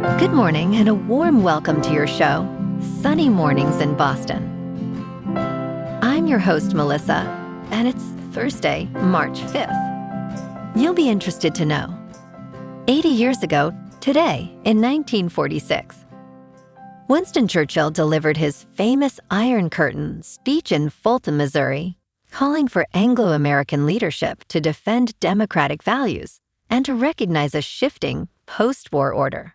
Good morning and a warm welcome to your show, Sunny Mornings in Boston. I'm your host, Melissa, and it's Thursday, March 5th. You'll be interested to know. 80 years ago, today, in 1946, Winston Churchill delivered his famous Iron Curtain speech in Fulton, Missouri, calling for Anglo-American leadership to defend democratic values and to recognize a shifting post-war order.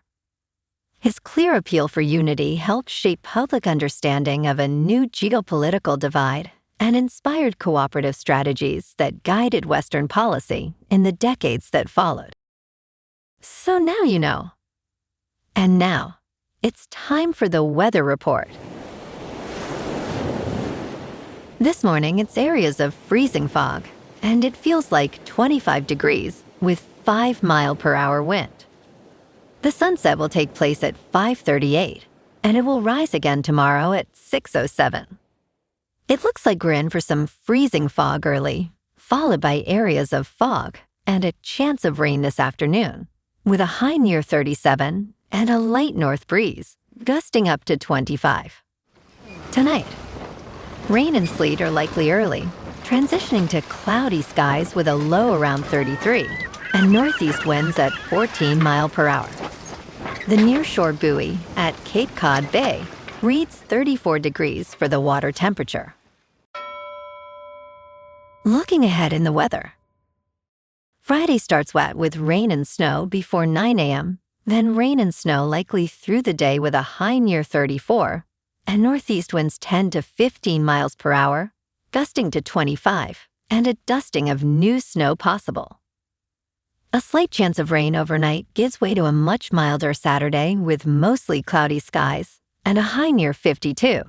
His clear appeal for unity helped shape public understanding of a new geopolitical divide and inspired cooperative strategies that guided Western policy in the decades that followed. So now you know. And now, it's time for the weather report. This morning, it's areas of freezing fog, and it feels like 25 degrees with 5-mile-per-hour wind. The sunset will take place at 5:38, and it will rise again tomorrow at 6:07. It looks like we're in for some freezing fog early, followed by areas of fog and a chance of rain this afternoon, with a high near 37 and a light north breeze, gusting up to 25. Tonight, rain and sleet are likely early, transitioning to cloudy skies with a low around 33 and northeast winds at 14 miles per hour. The nearshore buoy at Cape Cod Bay reads 34 degrees for the water temperature. Looking ahead in the weather. Friday starts wet with rain and snow before 9 a.m., then rain and snow likely through the day with a high near 34 and northeast winds 10 to 15 miles per hour, gusting to 25, and a dusting of new snow possible. A slight chance of rain overnight gives way to a much milder Saturday with mostly cloudy skies and a high near 52.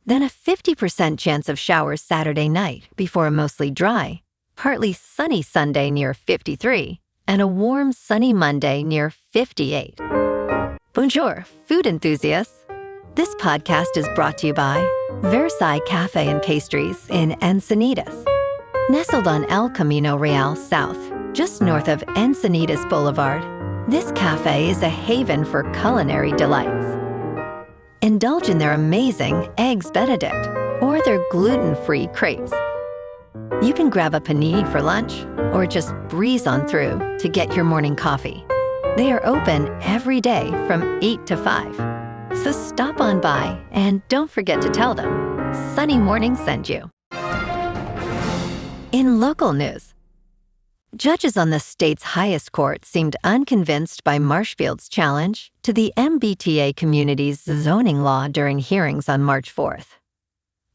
Then a 50% chance of showers Saturday night before a mostly dry, partly sunny Sunday near 53 and a warm sunny Monday near 58. Bonjour, food enthusiasts. This podcast is brought to you by Versailles Cafe and Pastries in Encinitas. Nestled on El Camino Real South, just north of Encinitas Boulevard, this cafe is a haven for culinary delights. Indulge in their amazing Eggs Benedict or their gluten-free crepes. You can grab a panini for lunch or just breeze on through to get your morning coffee. They are open every day from 8 to 5. So stop on by and don't forget to tell them Sunny Morning sent you. In local news, judges on the state's highest court seemed unconvinced by Marshfield's challenge to the MBTA Communities zoning law during hearings on March 4th.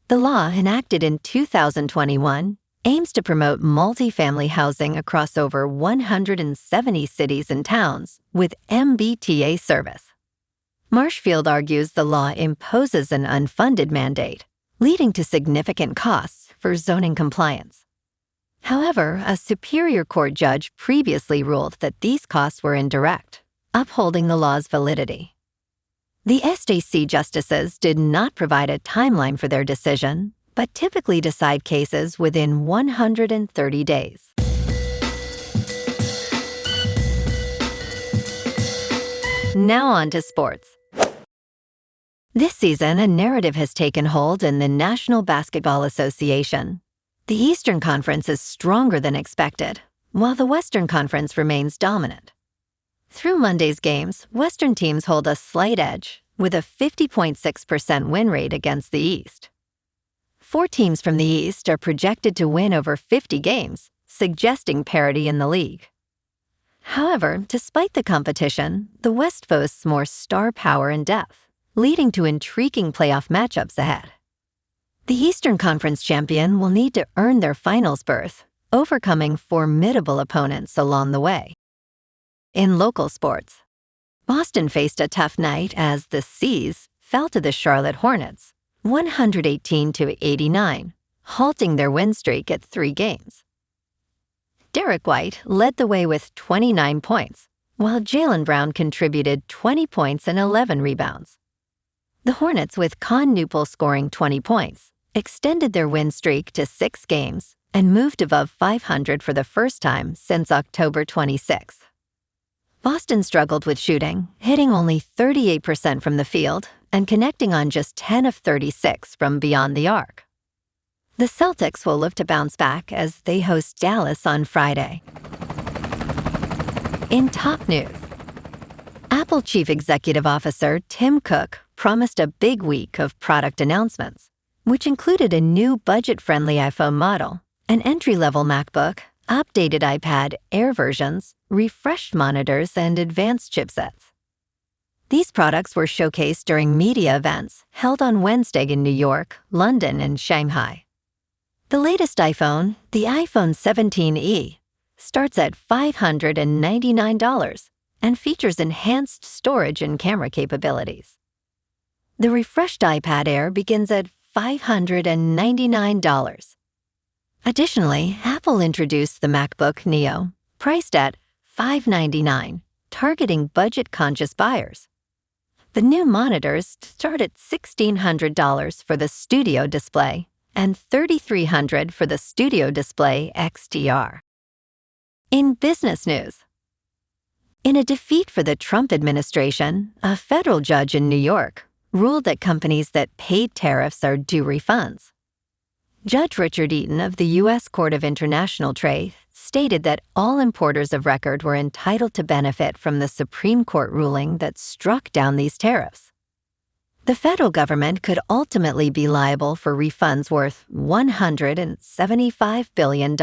The law, enacted in 2021, aims to promote multifamily housing across over 170 cities and towns with MBTA service. Marshfield argues the law imposes an unfunded mandate, leading to significant costs for zoning compliance. However, a Superior Court judge previously ruled that these costs were indirect, upholding the law's validity. The SJC justices did not provide a timeline for their decision, but typically decide cases within 130 days. Now on to sports. This season, a narrative has taken hold in the National Basketball Association. The Eastern Conference is stronger than expected, while the Western Conference remains dominant. Through Monday's games, Western teams hold a slight edge, with a 50.6% win rate against the East. 4 teams from the East are projected to win over 50 games, suggesting parity in the league. However, despite the competition, the West boasts more star power and depth, leading to intriguing playoff matchups ahead. The Eastern Conference champion will need to earn their finals berth, overcoming formidable opponents along the way. In local sports, Boston faced a tough night as the C's fell to the Charlotte Hornets, 118-89, halting their win streak at 3 games. Derrick led the way with 29 points, while Jaylen Brown contributed 20 points and 11 rebounds. The Hornets, with Con Newpol scoring 20 points, extended their win streak to 6 games and moved above 500 for the first time since October 26. Boston struggled with shooting, hitting only 38% from the field and connecting on just 10 of 36 from beyond the arc. The Celtics will look to bounce back as they host Dallas on Friday. In top news, Apple Chief Executive Officer Tim Cook promised a big week of product announcements, which included a new budget-friendly iPhone model, an entry-level MacBook, updated iPad Air versions, refreshed monitors, and advanced chipsets. These products were showcased during media events held on Wednesday in New York, London, and Shanghai. The latest iPhone, the iPhone 17e, starts at $599 and features enhanced storage and camera capabilities. The refreshed iPad Air begins at $599. Additionally, Apple introduced the MacBook Neo, priced at $599, targeting budget-conscious buyers. The new monitors start at $1,600 for the Studio Display and $3,300 for the Studio Display XDR. In business news, in a defeat for the Trump administration, a federal judge in New York ruled that companies that paid tariffs are due refunds. Judge Richard Eaton of the U.S. Court of International Trade stated that all importers of record were entitled to benefit from the Supreme Court ruling that struck down these tariffs. The federal government could ultimately be liable for refunds worth $175 billion.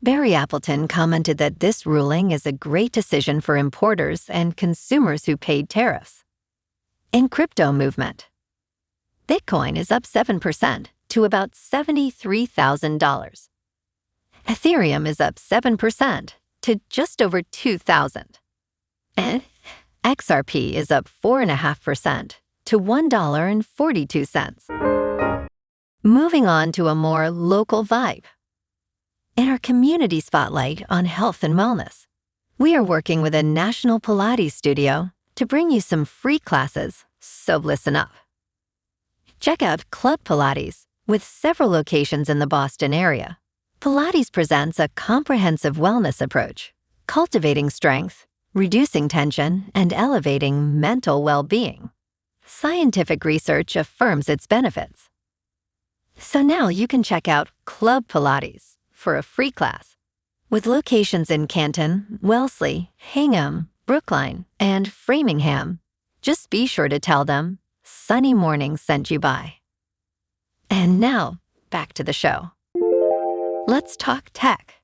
Barry Appleton commented that this ruling is a great decision for importers and consumers who paid tariffs. In crypto movement, Bitcoin is up 7% to about $73,000. Ethereum is up 7% to just over $2,000. And XRP is up 4.5% to $1.42. Moving on to a more local vibe. In our community spotlight on health and wellness, we are working with a national Pilates studio to bring you some free classes, so listen up. Check out Club Pilates, with several locations in the Boston area. Pilates presents a comprehensive wellness approach, cultivating strength, reducing tension, and elevating mental well-being. Scientific research affirms its benefits. So now you can check out Club Pilates for a free class. With locations in Canton, Wellesley, Hingham, Brookline, and Framingham, just be sure to tell them Sunny Morning sent you by. And now, back to the show. Let's talk tech.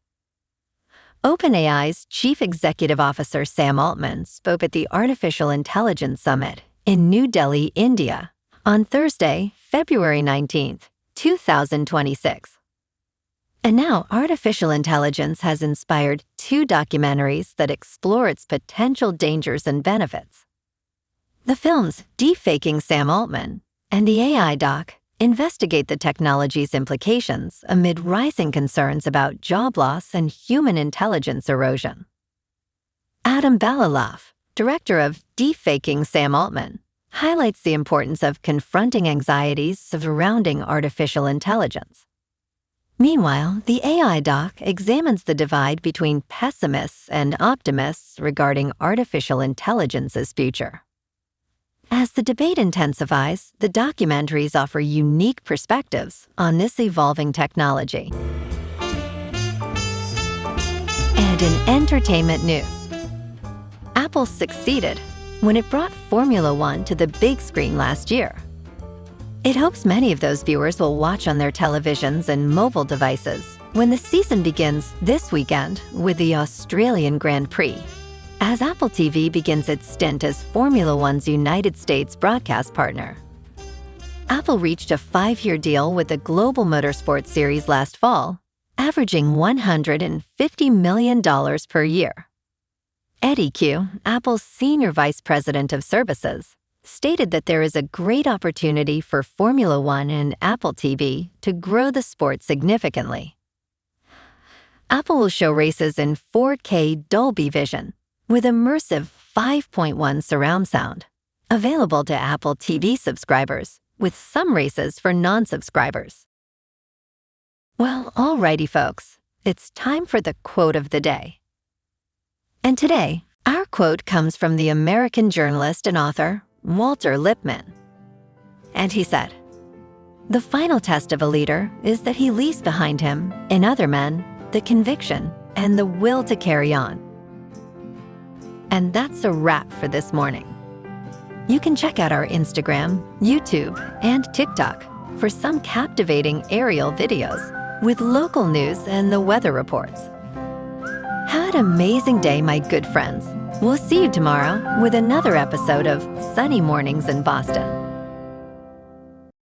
OpenAI's Chief Executive Officer Sam Altman spoke at the Artificial Intelligence Summit in New Delhi, India, on Thursday, February 19th, 2026. And now, artificial intelligence has inspired 2 documentaries that explore its potential dangers and benefits. The films Deepfaking Sam Altman and the AI doc investigate the technology's implications amid rising concerns about job loss and human intelligence erosion. Adam Balaloff, director of Deepfaking Sam Altman, highlights the importance of confronting anxieties surrounding artificial intelligence. Meanwhile, the AI doc examines the divide between pessimists and optimists regarding artificial intelligence's future. As the debate intensifies, the documentaries offer unique perspectives on this evolving technology. And in entertainment news, Apple succeeded when it brought Formula One to the big screen last year. It hopes many of those viewers will watch on their televisions and mobile devices when the season begins this weekend with the Australian Grand Prix, as Apple TV begins its stint as Formula One's United States broadcast partner. Apple reached a 5-year deal with the Global Motorsports Series last fall, averaging $150 million per year. Eddie Q, Apple's Senior Vice President of Services, stated that there is a great opportunity for Formula One and Apple TV to grow the sport significantly. Apple will show races in 4K Dolby Vision, with immersive 5.1 surround sound, available to Apple TV subscribers, with some races for non-subscribers. Well, alrighty folks, it's time for the quote of the day. And today, That quote comes from the American journalist and author Walter Lippmann. And he said, "The final test of a leader is that he leaves behind him, in other men, the conviction and the will to carry on." And that's a wrap for this morning. You can check out our Instagram, YouTube, and TikTok for some captivating aerial videos with local news and the weather reports. Have an amazing day, my good friends. We'll see you tomorrow with another episode of Sunny Mornings in Boston.